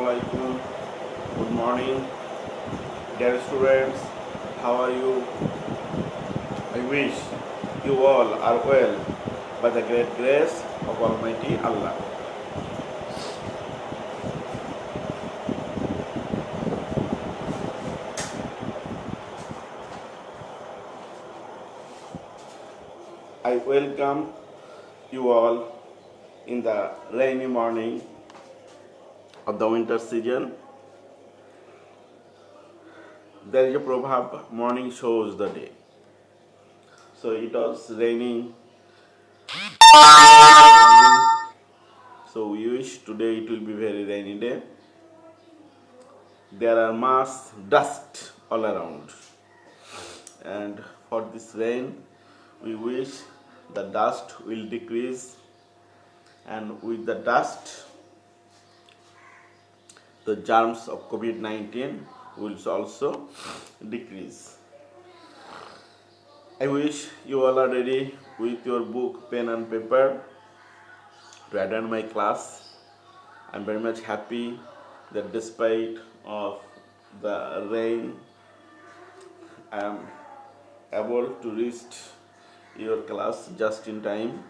Assalamualaikum. Good morning, dear students. How are you? I wish you all are well by the great grace of Almighty Allah. I welcome you all in the rainy morning of the winter season. There is a proverb, morning shows the day. So it was raining, so we wish today it will be very rainy day. There are mass dust all around, and for this rain we wish the dust will decrease, and with the dust the germs of COVID-19 will also decrease. I wish you all are ready with your book, pen and paper to attend my class. I'm very much happy that despite of the rain, I am able to reach your class just in time.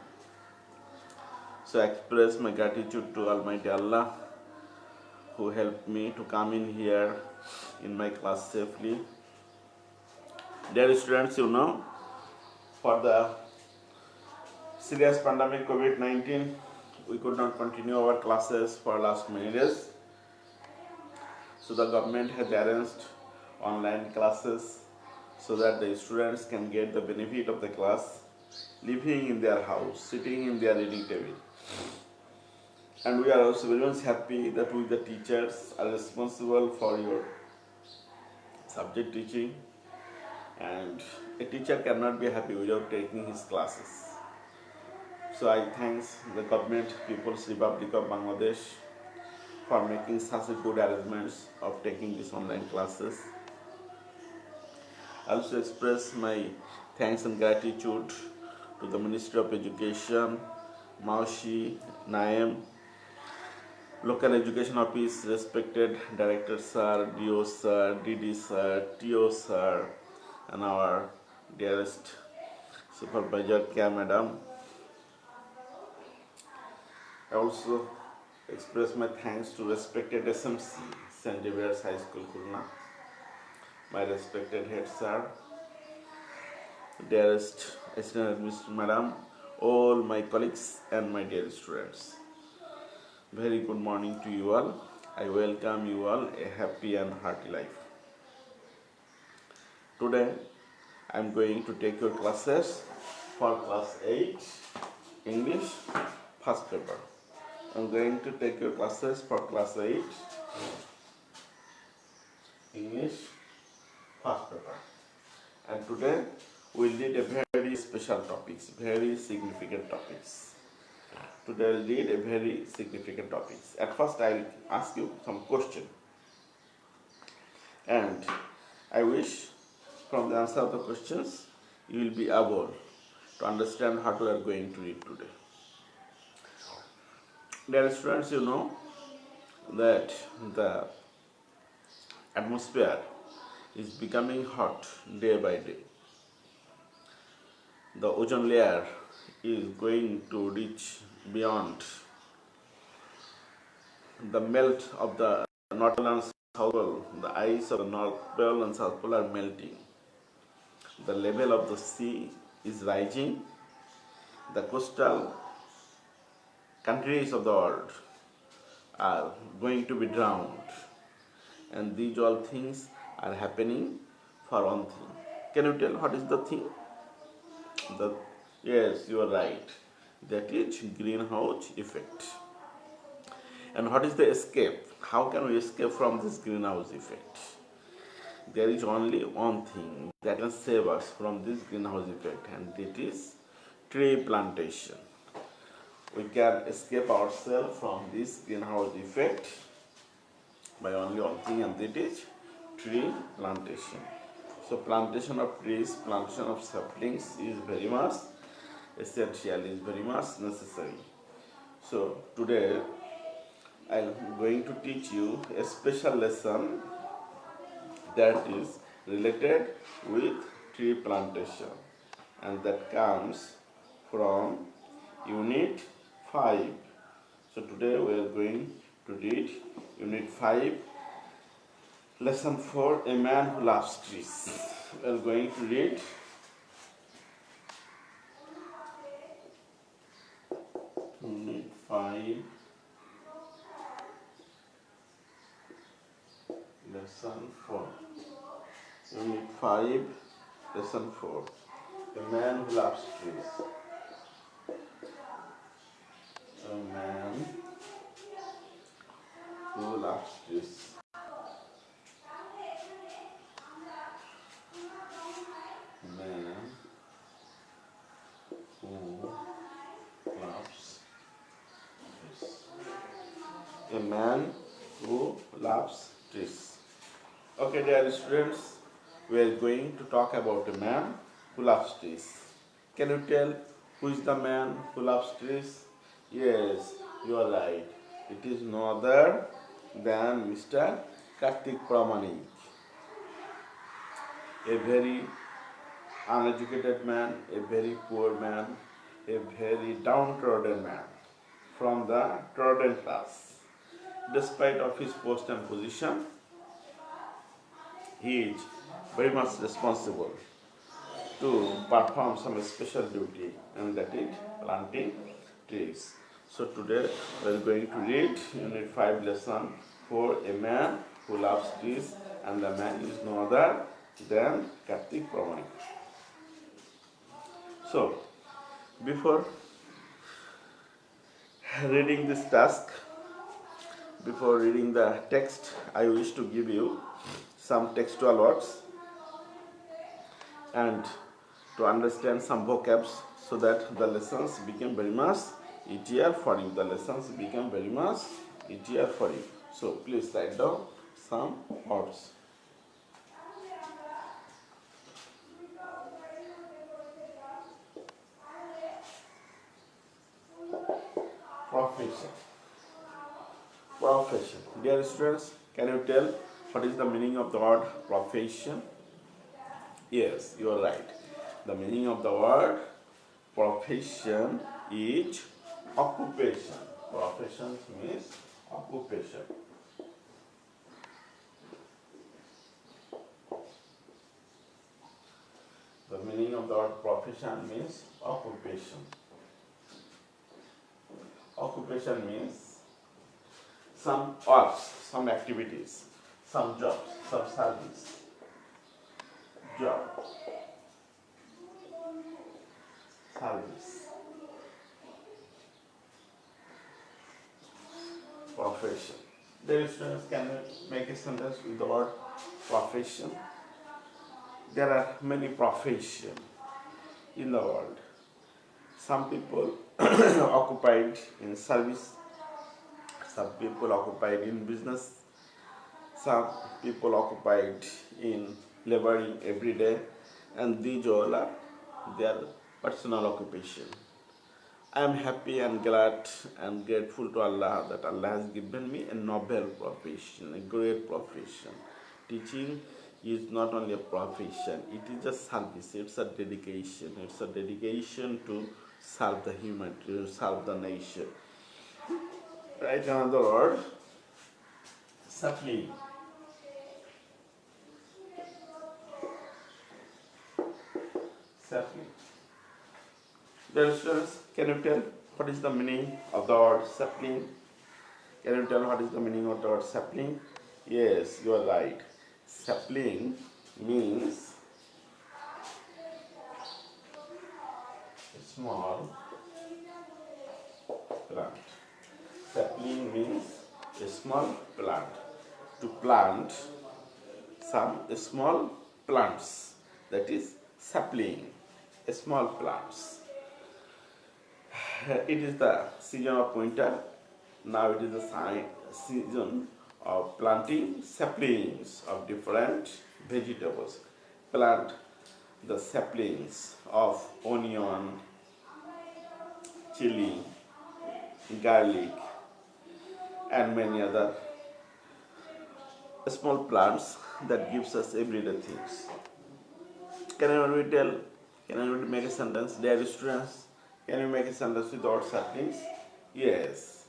So I express my gratitude to Almighty Allah who helped me to come in here in my class safely. Dear students, for the serious pandemic COVID-19, we could not continue our classes for last many days. So the government has arranged online classes so that the students can get the benefit of the class living in their house, sitting in their reading table. And we are also very much happy that we the teachers are responsible for your subject teaching, and a teacher cannot be happy without taking his classes. So I thank the government, People's Republic of Bangladesh, for making such a good arrangements of taking these online classes. I also express my thanks and gratitude to the Ministry of Education, Maushi, Naem, Local Education Office, respected Director Sir, DO Sir, DD Sir, TO Sir, and our dearest Supervisor Kia Madam. I also express my thanks to respected SMC, St. Xavier's High School, Khulna, my respected Head Sir, dearest Assistant Administrator Madam, all my colleagues and my dear students. Very good morning to you all. I welcome you all a happy and hearty life. Today I am going to take your classes for class 8 English first paper. I am going to take your classes for class 8 English first paper. And today we will read a very special topics, very significant topics. Today I will read a very significant topics. At first I will ask you some question, and I wish from the answer of the questions you will be able to understand what we are going to read today. Dear students, you know that the atmosphere is becoming hot day by day. The ozone layer is going to reach beyond the melt of the North Pole and South Pole. The ice of the North Pole and South Pole are melting. The level of the sea is rising. The coastal countries of the world are going to be drowned. And these all things are happening for one thing. Can you tell what is the thing? Yes, you are right. That is greenhouse effect. And what is the escape? How can we escape from this greenhouse effect? There is only one thing that can save us from this greenhouse effect, and that is tree plantation. We can escape ourselves from this greenhouse effect by only one thing, and that is tree plantation. So plantation of trees, plantation of saplings is very much essential, is very much necessary. So today I'm going to teach you a special lesson that is related with tree plantation, and that comes from Unit 5. So today we are going to read Unit 5, Lesson 4, A Man Who Loves Trees. We are going to read Unit 5, Lesson 4. Unit 5, Lesson 4, A Man Who Loves Trees. A man who loves trees. Man who loves trees. A man who loves trees. Okay, dear students, we are going to talk about a man who loves trees. Can you tell who is the man who loves trees? Yes, you are right. It is no other than Mr. Kartik Pramanik, a very uneducated man, a very poor man, a very downtrodden man from the trodden class. Despite of his post and position, he is very much responsible to perform some special duty, and that is planting trees. So today we are going to read Unit 5 Lesson 4, A Man Who Loves Trees, and the man is no other than Kartik Pramanik. So before reading this task, before reading the text, I wish to give you some textual words and to understand some vocabs so that the lessons become very much easier for you. The lessons become very much easier for you. So please write down some words. Profession. Profession. Dear students, can you tell what is the meaning of the word profession? Yes, you are right. The meaning of the word profession is occupation. Profession means occupation. The meaning of the word profession means occupation. Occupation means some works, some activities, some jobs, some service. Job, service, profession. Dear students, can we make a sentence with the word profession? There are many professions in the world. Some people occupied in service, some people occupied in business, some people occupied in laboring every day, and these all are their personal occupation. I am happy and glad and grateful to Allah that Allah has given me a noble profession, a great profession. Teaching is not only a profession, it is a service, it's a dedication to serve the humanity, to serve the nation. Write another word, sapling. Sapling. Dear students, can you tell what is the meaning of the word sapling? Can you tell what is the meaning of the word sapling? Yes, you are right. Sapling means a small plant. Sapling means a small plant. To plant some small plants, that is sapling, a small plants. It is the season of winter. Now it is the season of planting saplings of different vegetables. Plant the saplings of onion, chili, garlic, and many other small plants that gives us everyday things. Can anybody tell? Can anybody make a sentence? Dear students, can you make a sentence without saplings? Yes.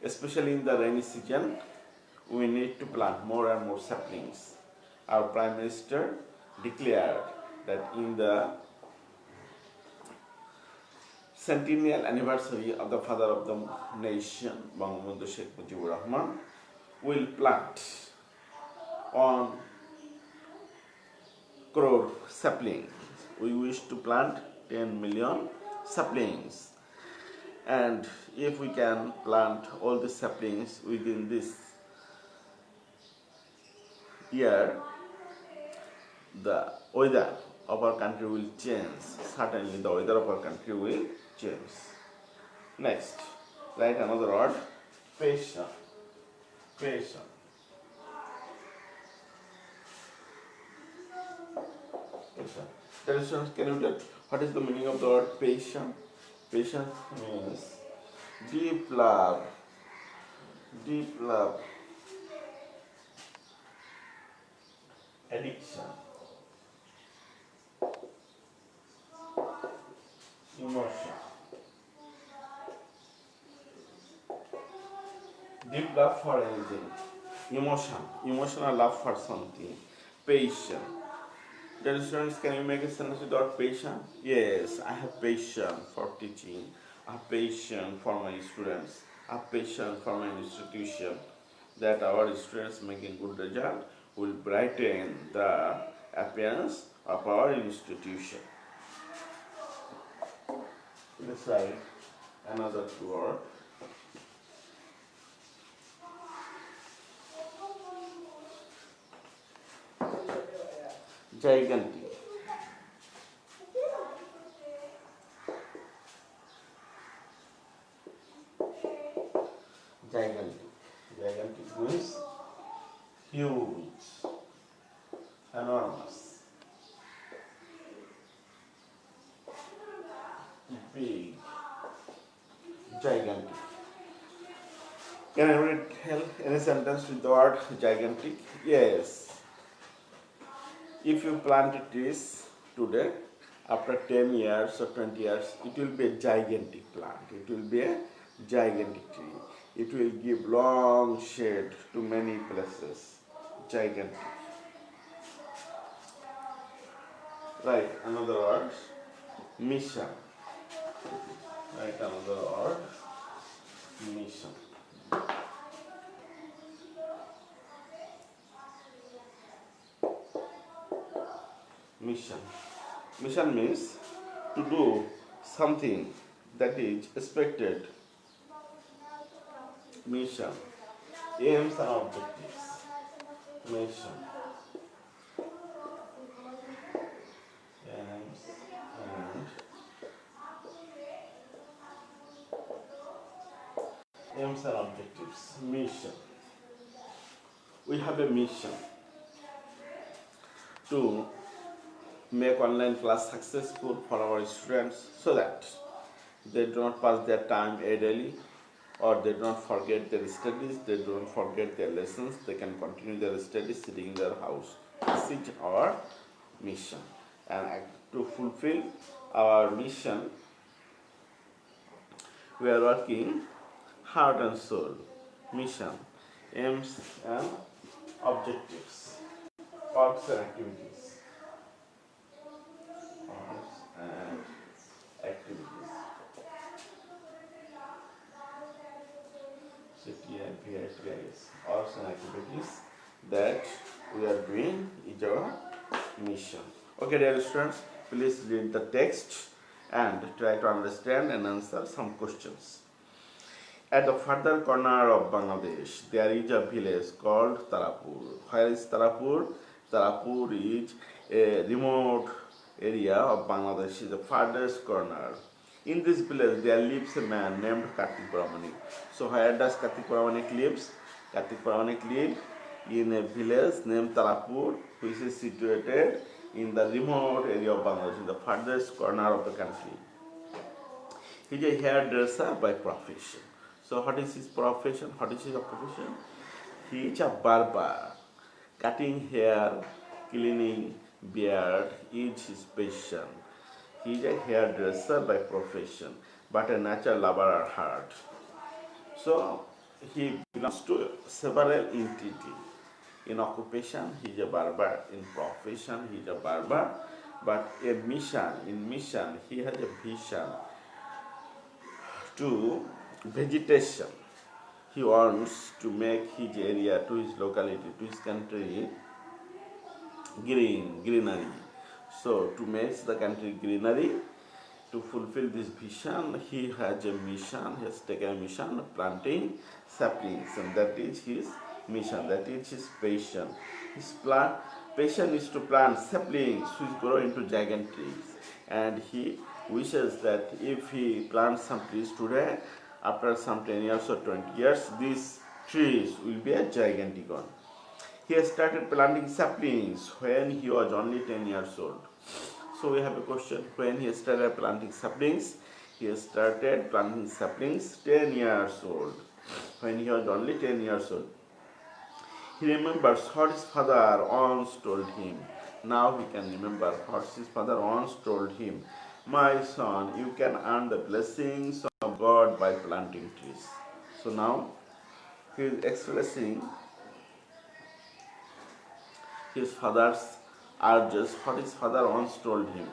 Especially in the rainy season, we need to plant more and more saplings. Our Prime Minister declared that in the centennial anniversary of the father of the nation, Bangabandhu Sheikh Mujibur Rahman, will plant 1 crore saplings. We wish to plant 10 million saplings. And if we can plant all the saplings within this year, the weather of our country will change. Certainly the weather of our country will change. Next, write another word, passion. Passion. Passion. Tell students, can you tell what is the meaning of the word passion? Passion means deep love, addiction, emotion, deep love for anything, emotional love for something, passion. Dear students, can you make a sentence without passion? Yes, I have passion for teaching. I have passion for my students. I have passion for my institution. That our students making good result will brighten the appearance of our institution. Let's write another word. Gigantic. Gigantic means huge, enormous, big, gigantic. Can I tell any sentence with the word gigantic? Yes. If you plant trees today, after 10 years or 20 years, it will be a gigantic plant. It will be a gigantic tree. It will give long shade to many places. Gigantic. Right, another word, mission. Write another word, mission. Mission. Mission means to do something that is expected. Mission. Aims and objectives. Mission. Aims and objectives. Mission. We have a mission to make online class successful for our students so that they do not pass their time idly, or they do not forget their studies, they do not forget their lessons, they can continue their studies sitting in their house. This is our mission. And to fulfill our mission, we are working heart and soul. Mission, aims and objectives, works and activities. Works and activities. CTIPS, works and activities that we are doing is our mission. Okay, dear students, please read the text and try to understand and answer some questions. At the further corner of Bangladesh, there is a village called Tarapur. Where is Tarapur? Tarapur is a remote area of Bangladesh, is the farthest corner. In this village, there lives a man named Kartik Pramanik. So where does Kartik Pramanik lives? Kartik Pramanik lives in a village named Tarapur, which is situated in the remote area of Bangladesh, in the farthest corner of the country. He is a hairdresser by profession. So what is his profession? What is his occupation? He is a barber. Cutting hair, cleaning beard is his passion. He is a hairdresser by profession, but a natural lover at heart. So he belongs to several entities. In occupation, he is a barber. In profession, he is a barber. But in mission, he has a vision to vegetation. He wants to make his area, to his locality, to his country greenery. So to make the country greenery, to fulfill this vision, he has a mission. He has taken a mission of planting saplings, and that is his mission. That is his passion. His passion is to plant saplings which grow into giant trees, and he wishes that if he plants some trees today, after some 10 years or 20 years, these trees will be a gigantic one. He started planting saplings when he was only 10 years old. So we have a question, when he started planting saplings? He started planting saplings 10 years old, when he was only 10 years old. He remembers what his father once told him. Now he can remember what his father once told him. My son, you can earn the blessings of God by planting trees. So now he is expressing his father's urges, what his father once told him.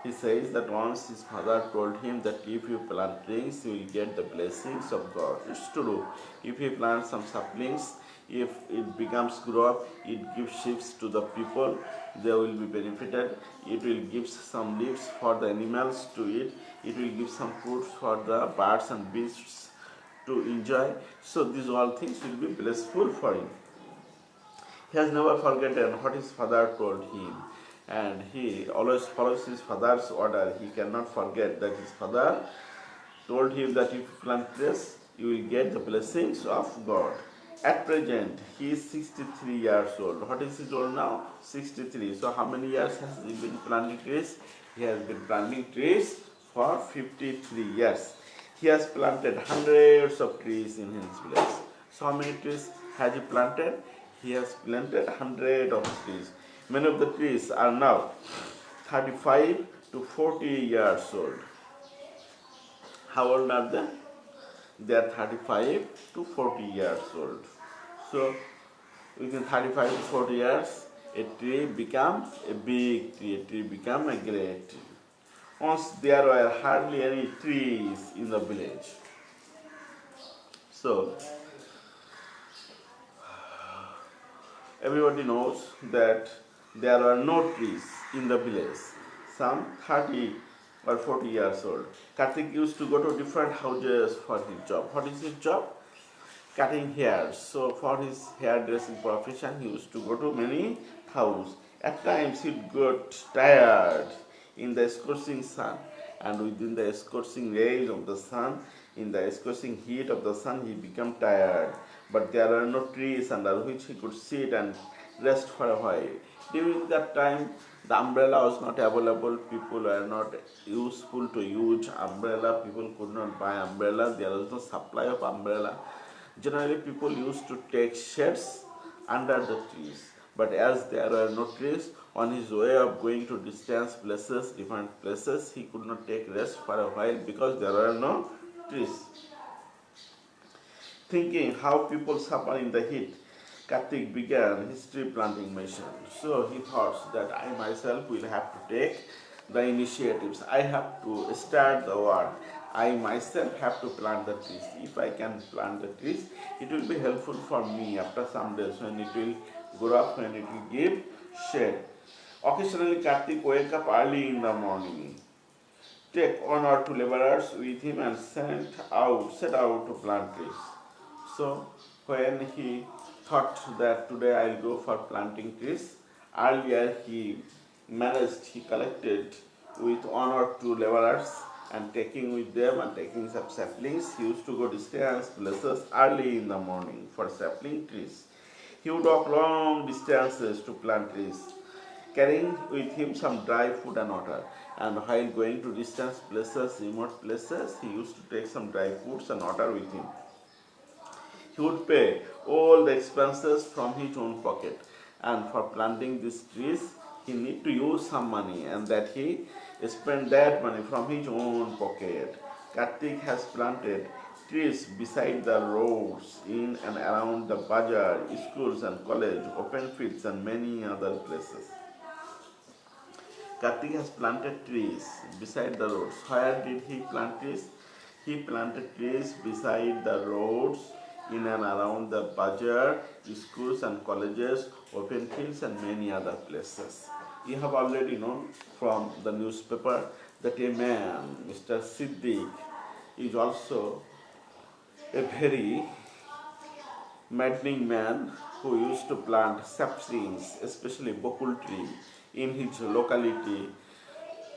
He says that once his father told him that if you plant trees, you will get the blessings of God. It's true. If you plant some saplings, if it becomes grow up, it gives shifts to the people, they will be benefited. It will give some leaves for the animals to eat. It will give some fruits for the birds and beasts to enjoy. So these all things will be blissful for him. He has never forgotten what his father told him, and he always follows his father's order. He cannot forget that his father told him that if you plant this, you will get the blessings of God. At present, he is 63 years old. What is his old now? 63. So how many years has he been planting trees? He has been planting trees for 53 years. He has planted hundreds of trees in his village. So how many trees has he planted? He has planted hundreds of trees. Many of the trees are now 35 to 40 years old. How old are they? They are 35 to 40 years old. So within 35 to 40 years, a tree becomes a big tree, a tree becomes a great tree. Once there were hardly any trees in the village. So everybody knows that there are no trees in the village. Some 30 or 40 years old. Karthik used to go to different houses for his job. What is his job? Cutting hair. So for his hairdressing profession, he used to go to many houses. At times he got tired in the scorching sun, and within the scorching rays of the sun, in the scorching heat of the sun, he became tired. But there are no trees under which he could sit and rest for a while. During that time, the umbrella was not available. People were not useful to use umbrella. People could not buy umbrella. There was no supply of umbrella. Generally, people used to take shades under the trees. But as there were no trees, on his way of going to different places, he could not take rest for a while because there were no trees. Thinking how people suffer in the heat, Karthik began his tree planting mission. So he thought that I myself will have to take the initiatives. I have to start the work. I myself have to plant the trees. If I can plant the trees, it will be helpful for me after some days when it will grow up, when it will give shade. Occasionally, Karthik wake up early in the morning, take one or two laborers with him and set out to plant trees. So when he thought that today I'll go for planting trees, earlier he collected with one or two laborers and taking with them and taking some saplings. He used to go distance places early in the morning for sapling trees. He would walk long distances to plant trees, carrying with him some dry food and water. And while going to distant places, remote places, he used to take some dry foods and water with him. He would pay all the expenses from his own pocket, and for planting these trees he need to use some money, and that he spent that money from his own pocket. Kartik has planted trees beside the roads, in and around the bazaar, schools and college, open fields and many other places. Kartik has planted trees beside the roads. Where did he plant trees? He planted trees beside the roads, in and around the bazaar, schools and colleges, open fields and many other places. You have already known from the newspaper that a man, Mr. Siddiq, is also a very maddening man who used to plant saplings, especially bokul tree, in his locality,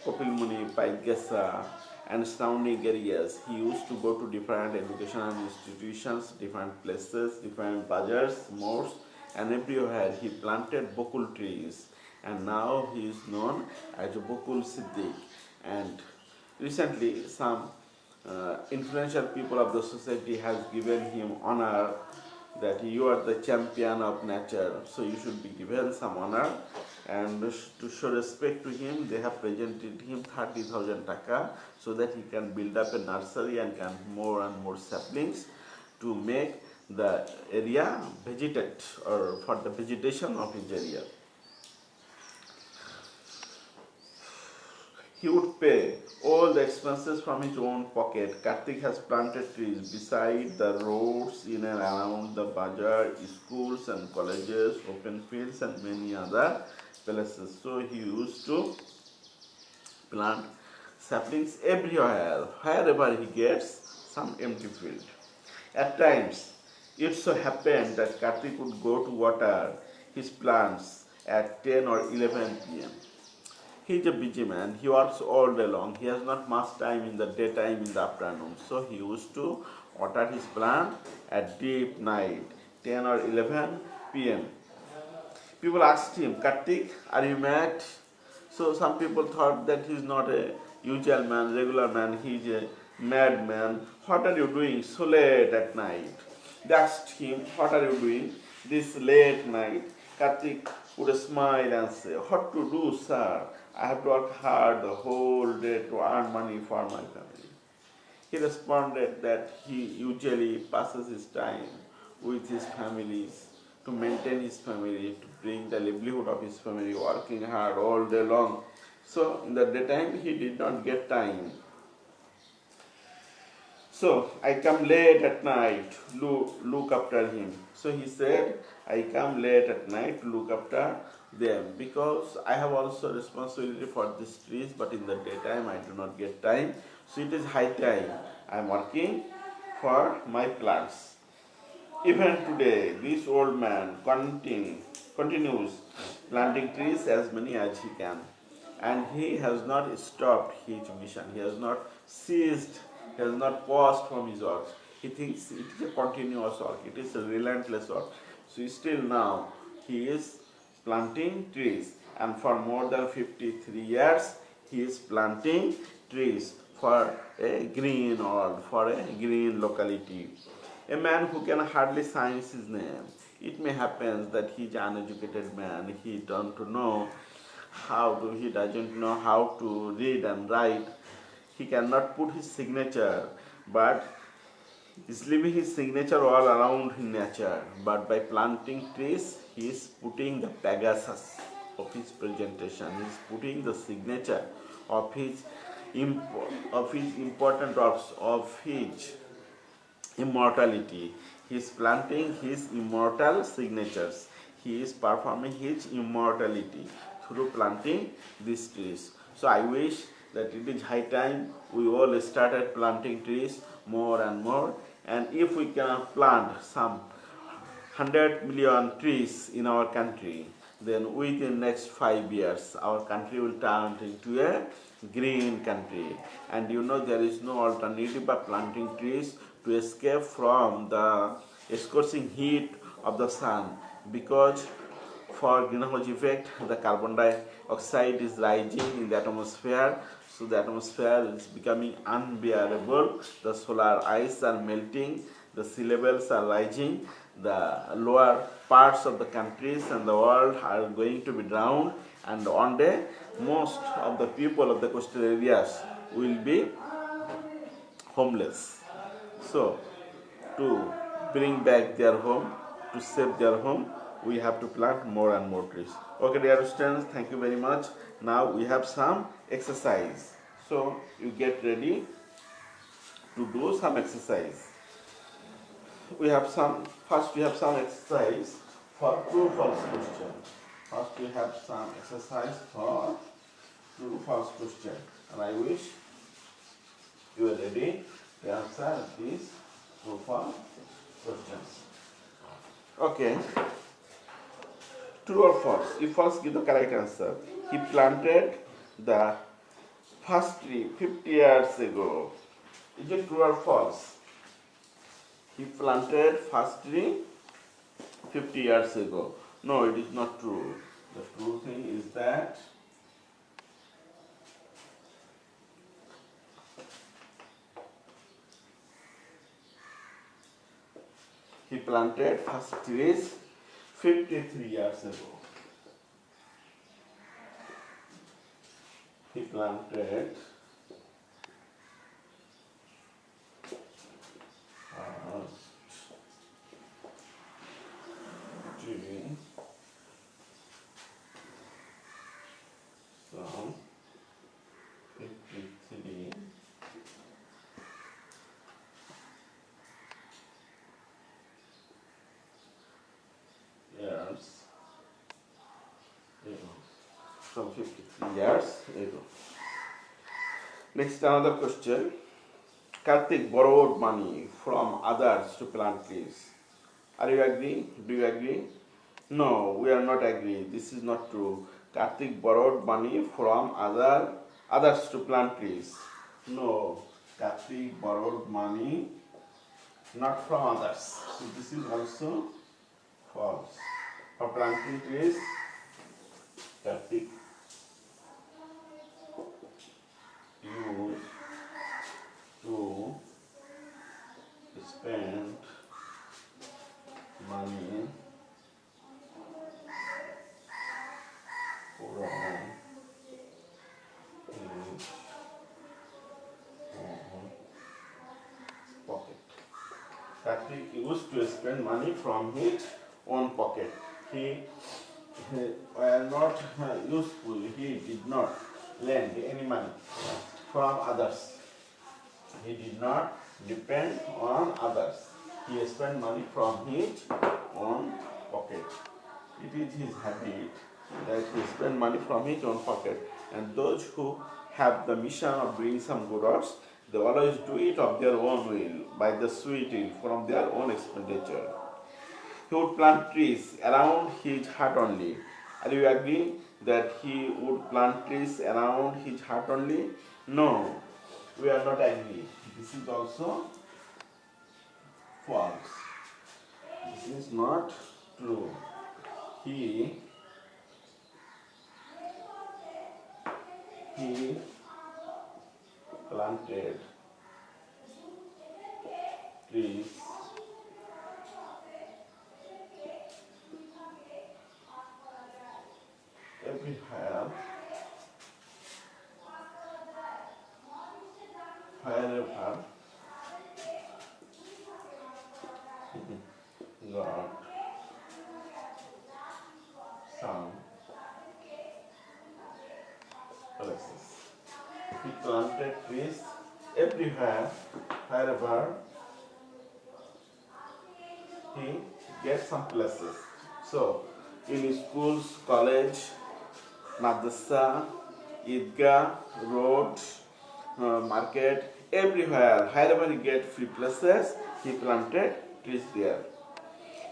Kopilmuni, Paigesa, and surrounding areas. He used to go to different educational institutions, different places, different bazaars, malls, and everywhere he planted bokul trees. And now he is known as Bokul Siddiq. And recently, some influential people of the society has given him honor that you are the champion of nature, so you should be given some honor. And to show respect to him, they have presented him 30,000 taka so that he can build up a nursery and can more and more saplings to make the area vegetate, or for the vegetation of his area. He would pay all the expenses from his own pocket. Kartik has planted trees beside the roads, in and around the bazaar, schools and colleges, open fields and many other places. So he used to plant saplings everywhere, wherever he gets some empty field. At times, it so happened that Kartik would go to water his plants at 10 or 11 p.m. He is a busy man. He works all day long. He has not much time in the daytime, in the afternoon. So he used to water his plant at deep night, 10 or 11 p.m. People asked him, Kartik, are you mad? So some people thought that he is not a usual man, regular man. He is a mad man. What are you doing so late at night? They asked him, what are you doing this late night? Kartik would smile and say, what to do, sir? I have to work hard the whole day to earn money for my family. He responded that he usually passes his time with his families, to maintain his family, to bring the livelihood of his family, working hard all day long. So in the daytime he did not get time. So I come late at night, look after him. So he said, I come late at night to look after them, because I have also responsibility for these trees, but in the daytime I do not get time. So it is high time I am working for my plants. Even today, this old man continues planting trees as many as he can, and he has not stopped his mission. He has not ceased, he has not paused from his work. He thinks it is a continuous work, it is a relentless work. So still now he is planting trees, and for more than 53 years he is planting trees for a green world, for a green locality. A man who can hardly sign his name. It may happen that he is an uneducated man, he doesn't know he doesn't know how to read and write. He cannot put his signature, but is leaving his signature all around in nature. But by planting trees, he is putting the Pegasus of his presentation. He is putting the signature of his important works, of his immortality. He is planting his immortal signatures. He is performing his immortality through planting these trees. So I wish that it is high time we all started planting trees more and more. And if we can plant some 100 million trees in our country, then within next 5 years our country will turn into a green country. And you know, there is no alternative but planting trees to escape from the scorching heat of the sun, because for greenhouse effect the carbon dioxide is rising in the atmosphere. so the atmosphere is becoming unbearable. The solar ice are melting, the sea levels are rising, the lower parts of the countries and the world are going to be drowned, and one day most of the people of the coastal areas will be homeless. So, to bring back their home, to save their home, we have to plant more and more trees. Okay, dear students, thank you very much. Now we have some exercise. So, you get ready to do some exercise. First we have some exercise for true false question. First we have some exercise for true false question. And I wish you are ready to answer these true false questions. Okay. True or false? If false, give the correct answer. He planted the first tree 50 years ago. Is it true or false? He planted first tree 50 years ago. No, it is not true. The true thing is that he planted first trees 53 years ago. He planted tree from 53 years ago. From 53 years ago. Next, another question. Karthik borrowed money from others to plant trees. Are you agree? Do you agree? No, we are not agree. This is not true. Karthik borrowed money from others to plant trees. No, Karthik borrowed money not from others. So this is also false. For planting trees, Karthik used to spend money from his own pocket. Karthik used to spend money from his own pocket. He were not useful. He did not lend any money from others. He did not depend on others. He spent money from his own pocket. It is his habit that he spend money from his own pocket. And those who have the mission of doing some good works, they always do it of their own will, by the sweet will, from their own expenditure. He would plant trees around his heart only. Are you agree that he would plant trees around his heart only? No, we are not agree. This is also false. This is not true. He planted trees everywhere wherever got some places. He planted trees everywhere wherever he gets some places. So, in schools, college, madrasa, idgah, road, market, everywhere, wherever he get free places, he planted trees there.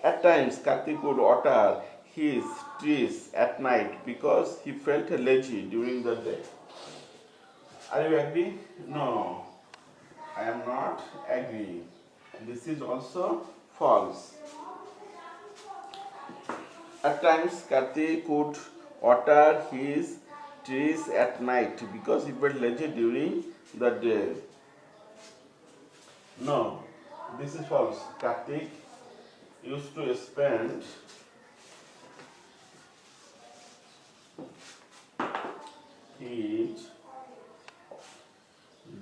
At times, Karthik would water his trees at night because he felt lazy during the day. Are you agree? No, I am not agree. This is also false. At times, Karthik would water his trees at night because he was lazy during the day. No, this is false. Kartik used to spend his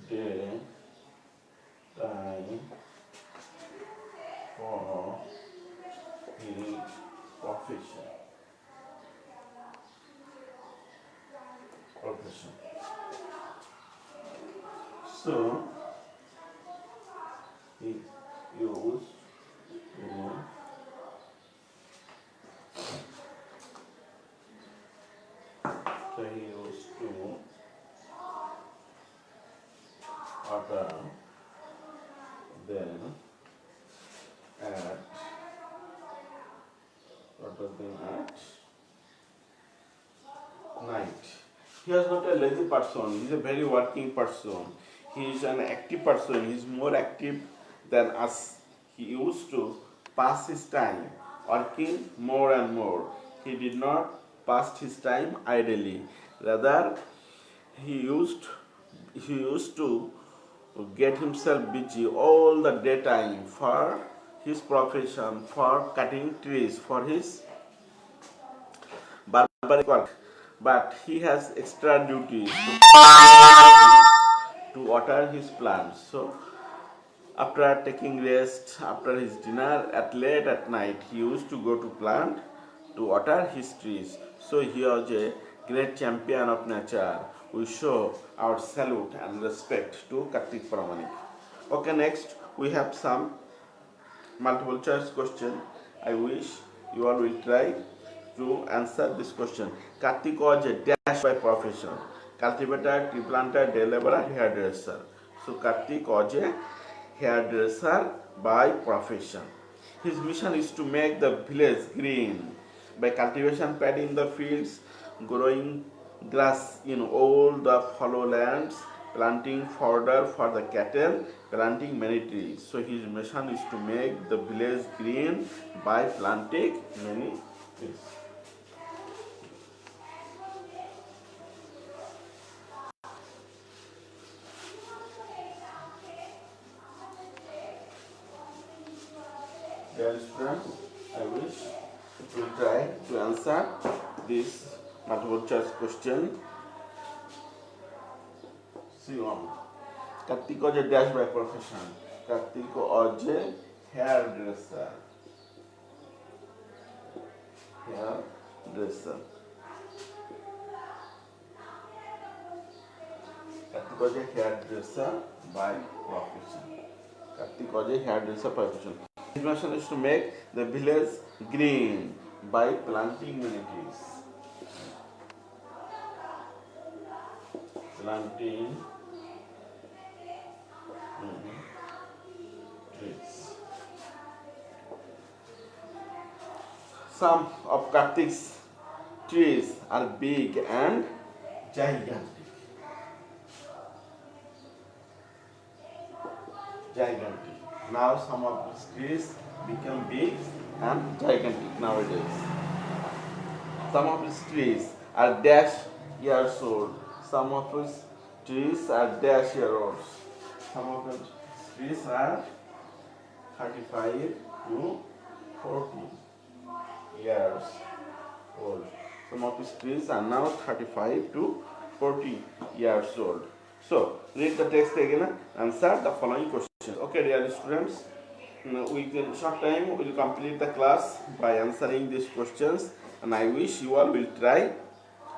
day time for his profession. So he used to order them at night. He is not a lazy person, he is a very working person. He is an active person, he is more active than us. He used to pass his time working more and more. He did not pass his time idly. Rather, he used to get himself busy all the daytime for his profession, for cutting trees, for his barbaric work. But he has extra duties to water his plants. So after taking rest, after his dinner, at late at night, he used to go to plant to water his trees. So he was a great champion of nature. We show our salute and respect to Kartik Pramanik. Okay, next we have some multiple choice question. I wish you all will try to answer this question. Kartik was a dash by profession. Cultivator, tree planter, day laborer, hairdresser. So Kartik was a hairdresser by profession. His mission is to make the village green by cultivation, padding the fields, growing grass in all the fallow lands, planting fodder for the cattle, planting many trees. So his mission is to make the village green by planting many trees. Dear students, I wish you will try to answer this multiple choice question. See on. Kartik was a dash by profession. Kartik was a hairdresser. Hairdresser. Kartik was a hairdresser by profession. Kartik was a hairdresser by profession. His mission is to make the village green by planting many trees. Planting trees. Some of Kartik's trees are big and gigantic. Now some of these trees become big and gigantic nowadays. Some of these trees are dash years old. Some of these trees are dash year olds. Some of the trees are 35 to 40 years old. Some of these trees are now 35 to 40 years old. So, read the text again and answer the following questions. Okay, dear students, within short time we will complete the class by answering these questions, and I wish you all will try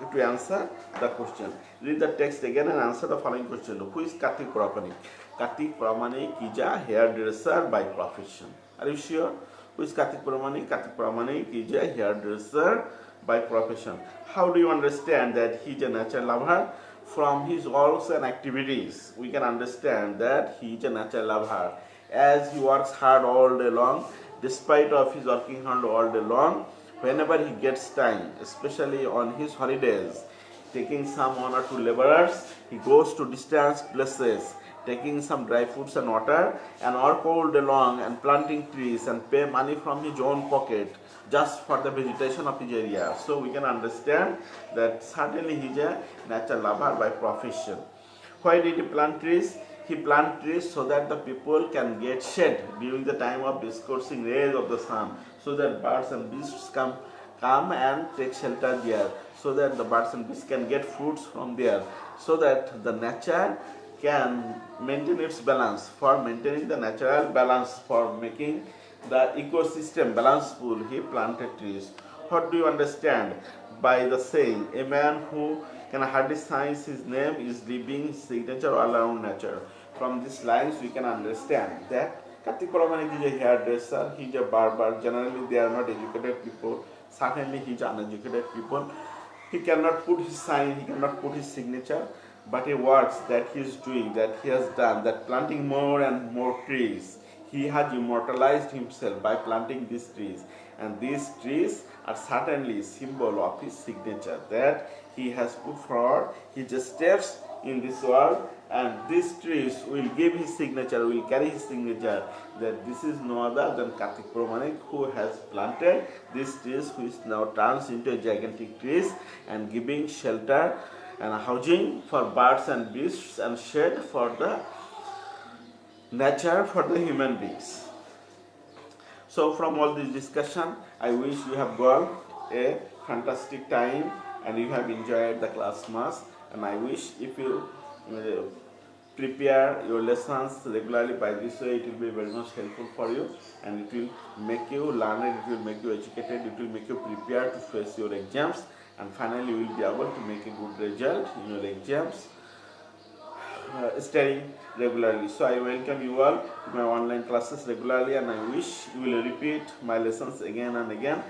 to answer the question. Read the text again and answer the following question. Who is Kartik Pramanik? Kartik Pramanik is a hairdresser by profession. Are you sure? Who is Kartik Pramanik? Kartik Pramanik is a hairdresser by profession. How do you understand that he is a nature lover? From his works and activities, we can understand that he is a nature lover. As he works hard all day long, despite of his working hard all day long, whenever he gets time, especially on his holidays, taking some 1 or 2 laborers, he goes to distant places taking some dry fruits and water and walk all day long and planting trees and pay money from his own pocket just for the vegetation of his area. So we can understand that certainly he is a nature lover by profession. Why did he plant trees? He planted trees so that the people can get shade during the time of discoursing rays of the sun, so that birds and beasts come and take shelter there, so that the birds and beasts can get fruits from there, so that the nature can maintain its balance. For maintaining the natural balance, for making the ecosystem balanceful, he planted trees. What do you understand by the saying, a man who can hardly sign his name is leaving his signature all around nature? From these lines, we can understand that Kartik Pramanik is a hairdresser, he is a barber. Generally, they are not educated people. Certainly, he is uneducated people. He cannot put his sign, he cannot put his signature, but he works that he is doing, that he has done, that planting more and more trees. He has immortalized himself by planting these trees, and these trees are certainly a symbol of his signature, that he has put forward his steps in this world, and these trees will give his signature, will carry his signature, that this is no other than Kartik Pramanik, who has planted these trees, which now turns into gigantic trees and giving shelter and housing for birds and beasts and shade for the nature for the human beings. So from all this discussion, I wish you have got a fantastic time and you have enjoyed the class much. And I wish if you prepare your lessons regularly by this way, it will be very much helpful for you, and it will make you learn, it will make you educated, it will make you prepared to face your exams, and finally you will be able to make a good result in your exams studying regularly. So I welcome you all to my online classes regularly, and I wish you will repeat my lessons again and again,